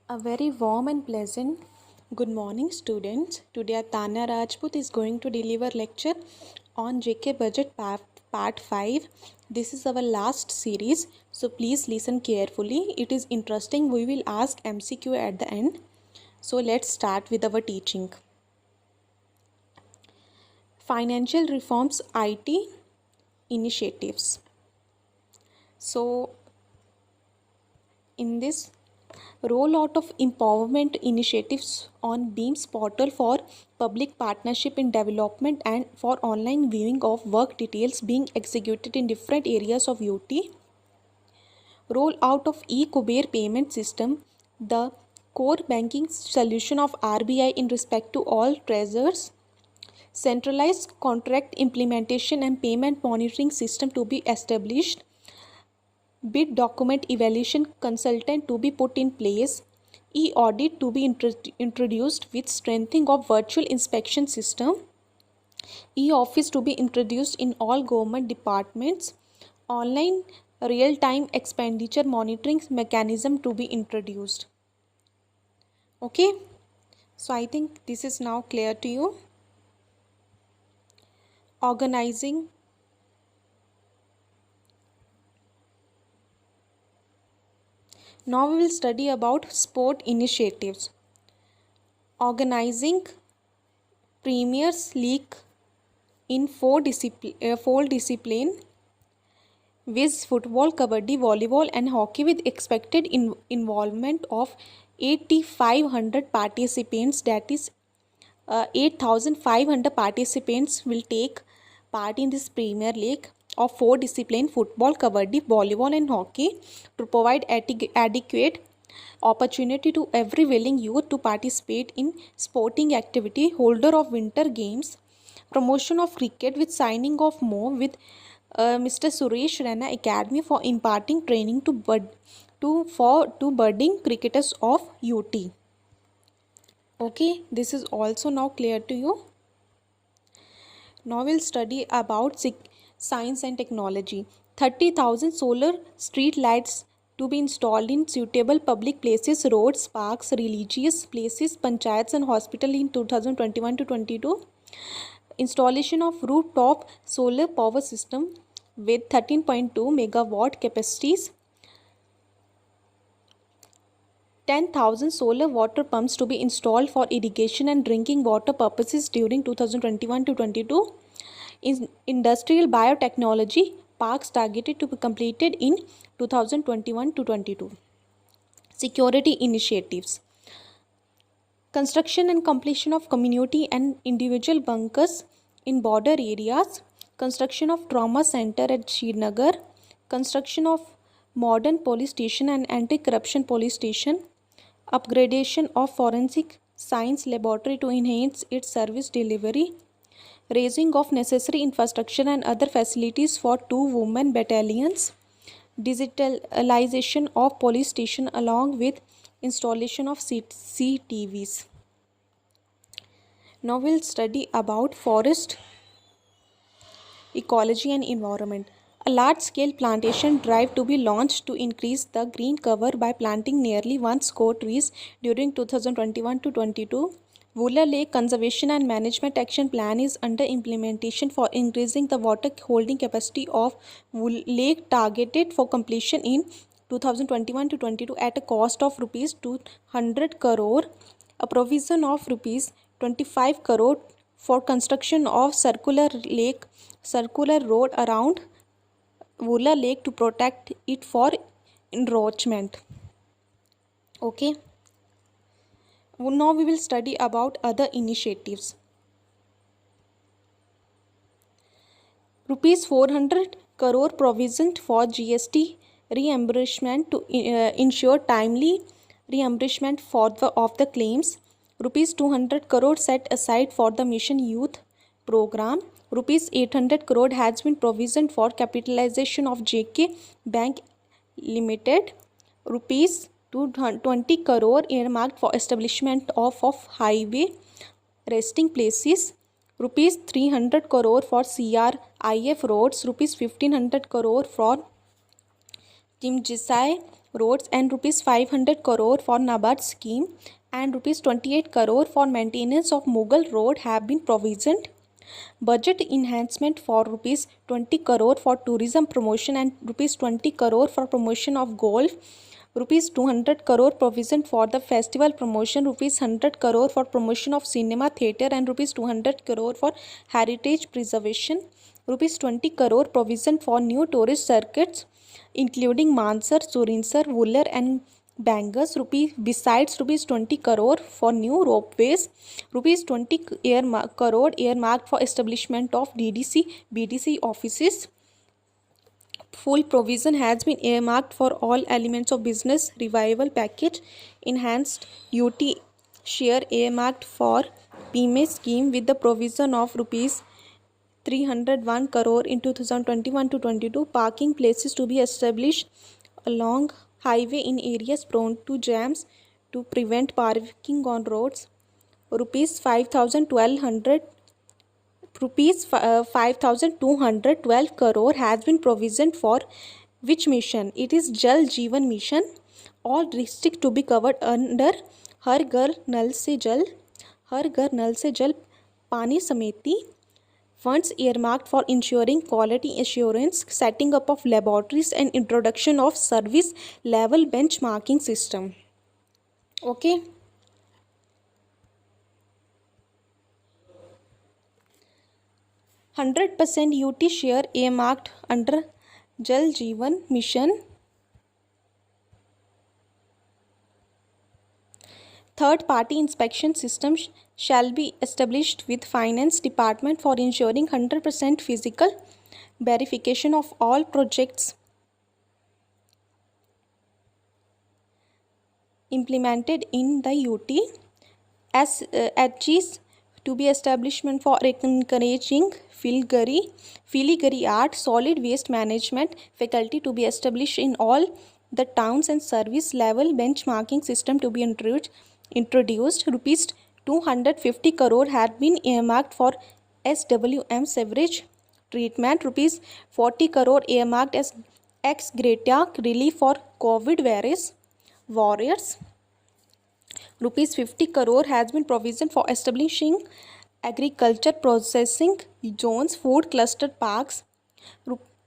A very warm and pleasant good morning, students. Today Tanya Rajput is going to deliver lecture on JK Budget Part 5. This is our last series, so please listen carefully. It is interesting. We will ask MCQ at the end. So let's start with our teaching. Financial reforms IT initiatives. So in this rollout of empowerment initiatives on Beams portal for public partnership in development and for online viewing of work details being executed in different areas of UT. Rollout of e-Kuber payment system, the core banking solution of RBI in respect to all treasurers. Centralized contract implementation and payment monitoring system to be established. Bid document evaluation consultant to be put in place, e-audit to be introduced with strengthening of virtual inspection system, e-office to be introduced in all government departments, online real-time expenditure monitoring mechanism to be introduced. Okay, so I think this is now clear to you. Organizing. Now we will study about sport initiatives. Organizing Premier's League in four discipline: Viz football, kabaddi, volleyball and hockey, with expected involvement of 8,500 participants, that is 8,500 participants will take part in this Premier League of four disciplines: football, kabaddi, volleyball and hockey, to provide adequate opportunity to every willing youth to participate in sporting activity. Holder of winter games, promotion of cricket with signing of MOU with Mr. Suresh Raina Academy for imparting training to budding cricketers of UT. Okay, this is also now clear to you. Now we'll study about science and technology. 30,000 solar street lights to be installed in suitable public places, roads, parks, religious places, panchayats and hospital in 2021 to 22. Installation of rooftop solar power system with 13.2 megawatt capacities. 10,000 solar water pumps to be installed for irrigation and drinking water purposes during 2021 to 22. Industrial biotechnology parks targeted to be completed in 2021 to 22. Security initiatives. Construction and completion of community and individual bunkers in border areas. Construction of trauma center at Srinagar. Construction of modern police station and anti-corruption police station. Upgradation of forensic science laboratory to enhance its service delivery. Raising of necessary infrastructure and other facilities for 2 women battalions. Digitalization of police station along with installation of CCTVs. Now we'll study about forest ecology and environment. A large-scale plantation drive to be launched to increase the green cover by planting nearly 1 score trees during 2021 to 22. Wooler Lake Conservation and Management Action Plan is under implementation for increasing the water holding capacity of Wooler Lake, targeted for completion in 2021 to 22 at a cost of rupees 200 crore. A provision of rupees 25 crore for construction of circular road around Wooler Lake to protect it for encroachment. Okay. Now we will study about other initiatives. Rupees 400 crore provisioned for GST reimbursement to ensure timely reimbursement of the claims. Rupees 200 crore set aside for the Mission Youth program. Rupees 800 crore has been provisioned for capitalization of JK Bank Limited. Rupees 220 crore earmarked for establishment of highway resting places. Rupees 300 crore for CRIF roads. Rupees 1500 crore for Timjisai roads, and rupees 500 crore for NABARD scheme and rupees 28 crore for maintenance of Mughal Road have been provisioned. Budget enhancement for rupees 20 crore for tourism promotion and rupees 20 crore for promotion of golf, rupees 200 crore provision for the festival promotion, rupees 100 crore for promotion of cinema theatre and rupees 200 crore for heritage preservation, rupees 20 crore provision for new tourist circuits including Mansar, Surinsar, Wooler and Bangas, besides rupees 20 crore for new ropeways, rupees 20 crore earmarked for establishment of DDC, BDC offices. Full provision has been earmarked for all elements of business revival package. Enhanced UT share earmarked for PMA scheme with the provision of rupees 301 crore in 2021 to 22. Parking places to be established along highway in areas prone to jams to prevent parking on roads. Rupees 5,212 crore has been provisioned for which mission? It is Jal Jeevan Mission. All districts to be covered under Har Ghar Nal Se Jal Pani Samiti. Funds earmarked for ensuring quality assurance, setting up of laboratories and introduction of service level benchmarking system. Okay. 100% UT share earmarked under Jal Jeevan Mission. Third-party inspection system shall be established with Finance Department for ensuring 100% physical verification of all projects implemented in the UT. As HGs to be establishment for encouraging filigree art, solid waste management faculty to be established in all the towns and service level benchmarking system to be introduced. Rupees 250 crore had been earmarked for SWM sewerage treatment. Rupees 40 crore earmarked as ex gratia relief for COVID virus warriors. Rupees 50 crore has been provision for establishing agriculture processing zones, food cluster parks.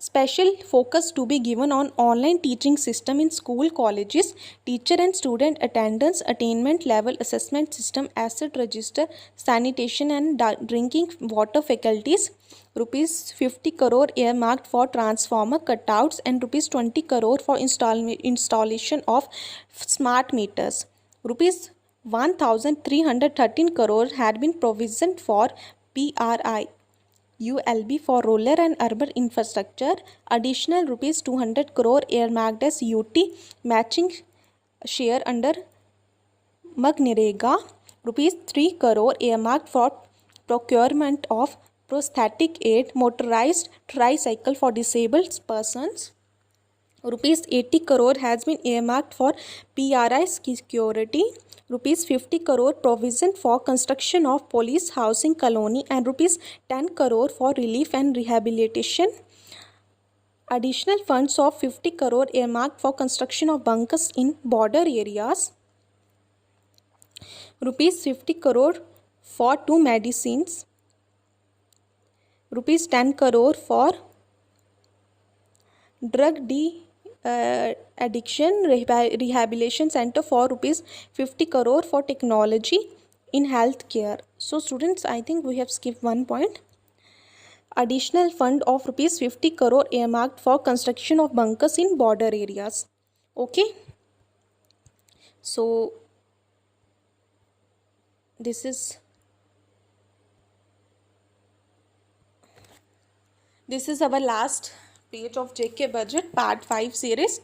Special focus to be given on online teaching system in school, colleges, teacher and student attendance, attainment level assessment system, asset register, sanitation and drinking water faculties. Rupees 50 crore earmarked for transformer cutouts and rupees 20 crore for installation of smart meters. Rupees 1,313 crore had been provisioned for PRI ULB for rural and urban infrastructure. Additional rupees 200 crore earmarked as UT matching share under MGNREGA. Rupees 3 crore earmarked for procurement of prosthetic aid motorized tricycle for disabled persons. Rupees 80 crore has been earmarked for PRI security. Rupees 50 crore provision for construction of police housing colony and rupees 10 crore for relief and rehabilitation. Additional funds of 50 crore earmarked for construction of bunkers in border areas. Rupees 50 crore for 2 medicines. Rupees 10 crore for drug addiction rehabilitation center for rupees 50 crore for technology in healthcare. So students, I think we have skipped one point. Additional fund of rupees 50 crore earmarked for construction of bunkers in border areas. Okay. So this is our last page of JK budget part 5 series.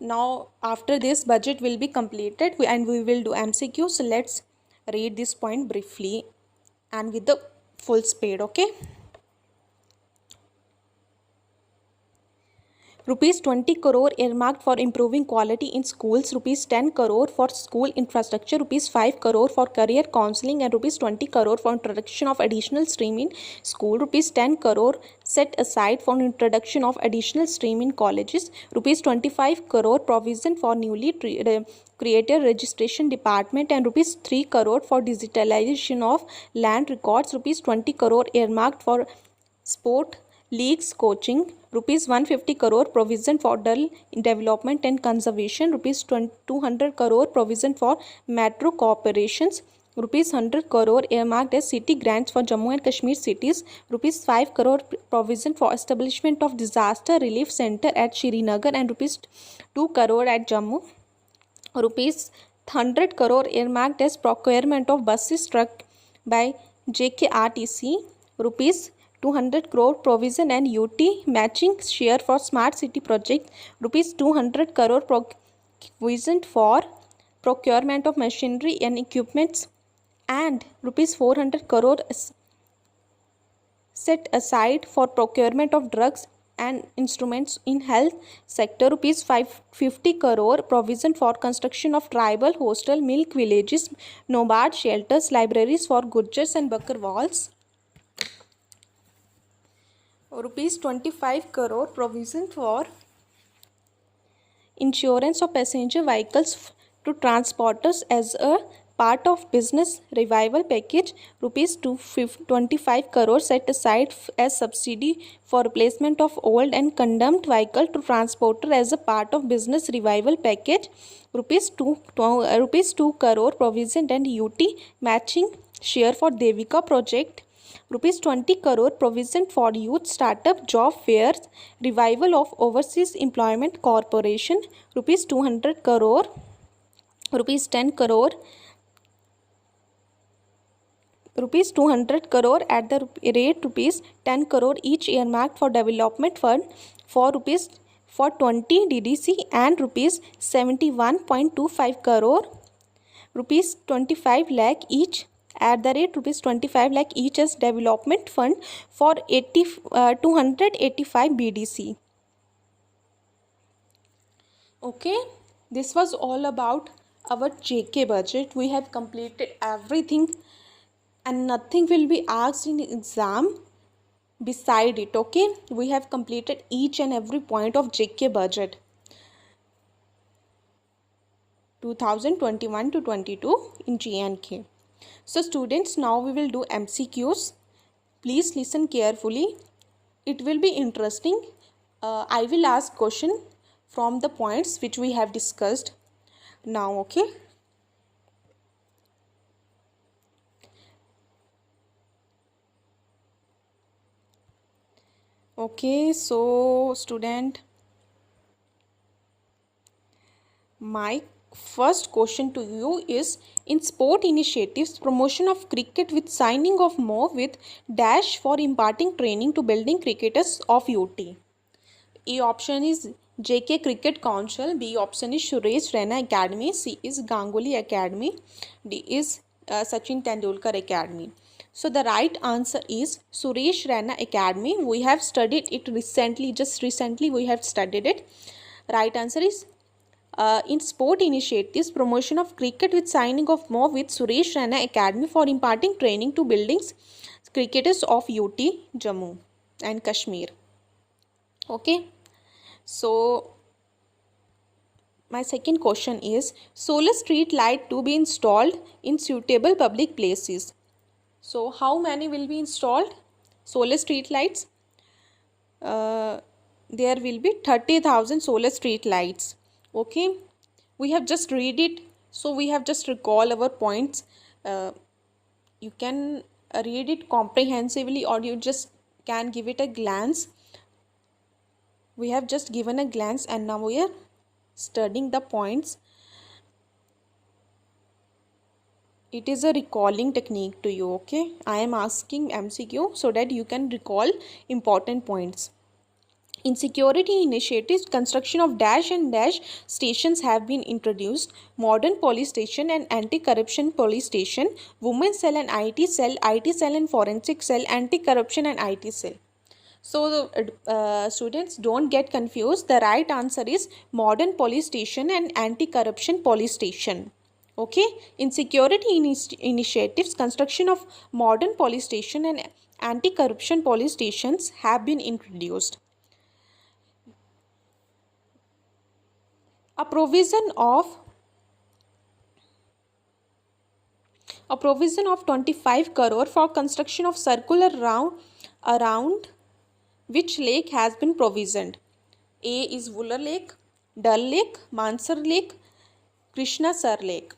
Now after this budget will be completed and we will do MCQ. So let's read this point briefly and with the full speed. Okay. Rupees 20 crore earmarked for improving quality in schools, rupees 10 crore for school infrastructure, rupees 5 crore for career counseling, and rupees 20 crore for introduction of additional stream in school, rupees 10 crore set aside for introduction of additional stream in colleges, rupees 25 crore provision for newly created registration department, and rupees 3 crore for digitalization of land records, rupees 20 crore earmarked for sport leagues coaching, rupees 150 crore provision for dull development and conservation, rupees 200 crore provision for metro corporations, rupees 100 crore earmarked as city grants for Jammu and Kashmir cities, rupees 5 crore provision for establishment of disaster relief center at Srinagar, and rupees 2 crore at Jammu, rupees 100 crore earmarked as procurement of buses struck by JKRTC, rupees 200 crore provision and UT matching share for smart city project, rupees 200 crore provision for procurement of machinery and equipments, and rupees 400 crore set aside for procurement of drugs and instruments in health sector, rupees 550 crore provision for construction of tribal hostel, milk villages, nomad shelters, libraries for Gurjars and Bakarwals, rupees 25 crore provision for insurance of passenger vehicles to transporters as a part of business revival package, rupees 25 crore set aside as subsidy for replacement of old and condemned vehicle to transporter as a part of business revival package, rupees 2 crore provision and UT matching share for Devika project, rupees 20 crore provision for youth startup job fairs, revival of overseas employment corporation, rupees 200 crore, rupees 10 crore, rupees 200 crore at the rate rupees 10 crore each earmarked for development fund for 20 DDC, and rupees 71.25 crore, rupees 25 lakh each at the rate rupees 25 lakh each as development fund for 285 BDC. Okay, this was all about our JK budget. We have completed everything and nothing will be asked in exam beside it. Okay, we have completed each and every point of JK budget 2021 to 22 in J&K. So students, now we will do MCQs. Please listen carefully. It will be interesting. I will ask question from the points which we have discussed now. Okay. Okay, so student, my first question to you is, in sport initiatives, promotion of cricket with signing of MOU with dash for imparting training to building cricketers of UT. A option is JK Cricket Council, B option is Suresh Raina Academy, C is Ganguly Academy, D is Sachin Tendulkar Academy. So the right answer is Suresh Raina Academy. We have studied it recently, just recently we have studied it. Right answer is in sport initiatives, promotion of cricket with signing of MOU with Suresh Raina Academy for imparting training to buildings cricketers of UT, Jammu and Kashmir. Okay. So my second question is, solar street light to be installed in suitable public places. So how many will be installed? Solar street lights. There will be 30,000 solar street lights. Okay, we have just read it, so we have just recall our points. You can read it comprehensively or you just can give it a glance. We have just given a glance and now we are studying the points. It is a recalling technique to you. Okay, I am asking MCQ so that you can recall important points. In security initiatives, construction of dash and dash stations have been introduced. Modern police station and anti-corruption police station, women's cell and IT cell and forensic cell, anti-corruption and IT cell. So students, don't get confused. The right answer is modern police station and anti-corruption police station. Okay, in security initiatives, construction of modern police station and anti-corruption police stations have been introduced. A provision of 25 crore for construction of circular round around which lake has been provisioned? A is Wular Lake, Dal Lake, Mansar Lake, Krishna Sar Lake.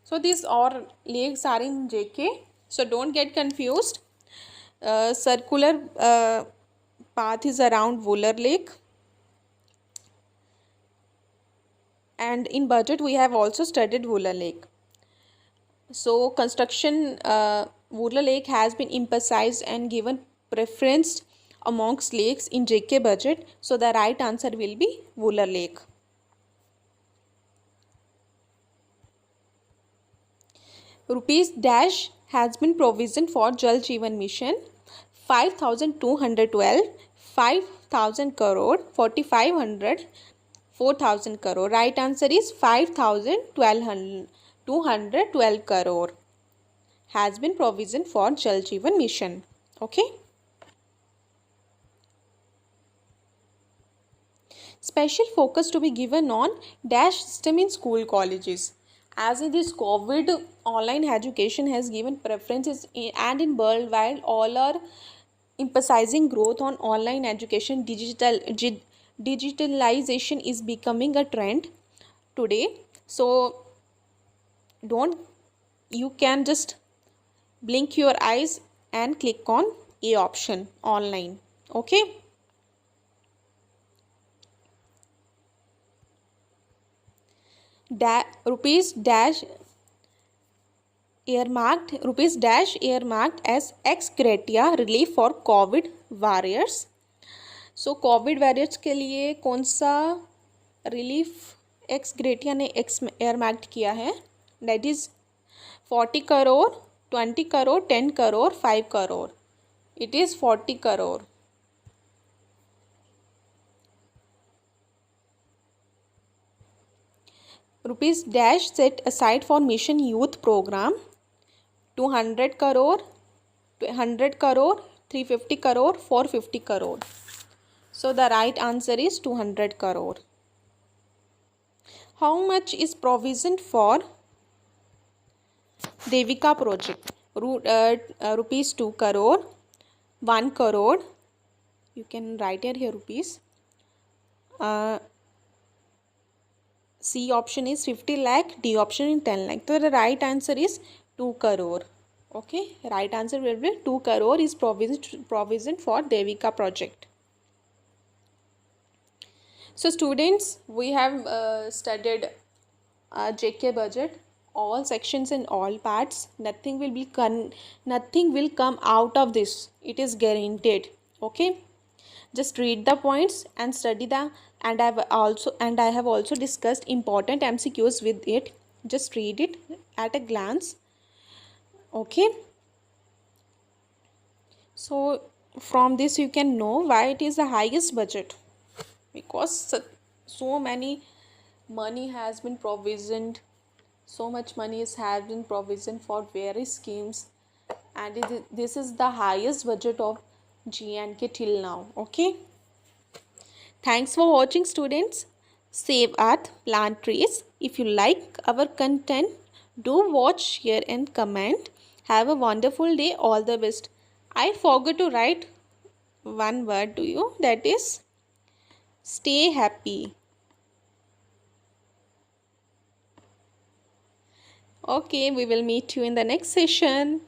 So these all lakes are in JK. So don't get confused. Circular path is around Wular Lake. And in budget we have also studied Wular Lake. So construction Wular Lake has been emphasized and given preference amongst lakes in JK budget. So the right answer will be Wular Lake. Rupees dash has been provisioned for Jal Jeevan Mission 5,212, 5,000 crore, 4,500, 4,000 crore. Right answer is 5,212 crore has been provisioned for Jal Jeevan Mission. Okay. Special focus to be given on dash system in school colleges. As in this COVID, online education has given preferences and in worldwide all are emphasizing growth on online education. Digitalization is becoming a trend today. So you can just blink your eyes and click on A option, online. Okay. Rupees dash earmarked as ex gratia relief for COVID warriors. So COVID warriors के लिए कौन सा relief x gratia ने earmarked किया है? That is 40 crore, 20 crore, 10 crore, 5 crore. It is 40 crore. Rupees dash set aside for mission youth program 200 crore, 100 crore, 350 crore, 450 crore. So the right answer is 200 crore. How much is provisioned for Devika project? Rupees 2 crore, 1 crore. You can write it here rupees. C option is 50 lakh, D option is 10 lakh. So the right answer is 2 crore. Okay, right answer will be 2 crore is provision for Devika project. So students, we have studied JK budget, all sections and all parts. Nothing will come out of this. It is guaranteed. Okay. Just read the points and study the and I have also discussed important MCQs with it. Just read it at a glance. Okay. So from this you can know why it is the highest budget, because so many money has been provisioned, so much money has been provisioned for various schemes, and this is the highest budget of J&K till now. Okay. Thanks for watching students. Save Earth, plant trees. If you like our content, do watch, share and comment. Have a wonderful day. All the best. I forgot to write one word to you, that is stay happy. Okay, we will meet you in the next session.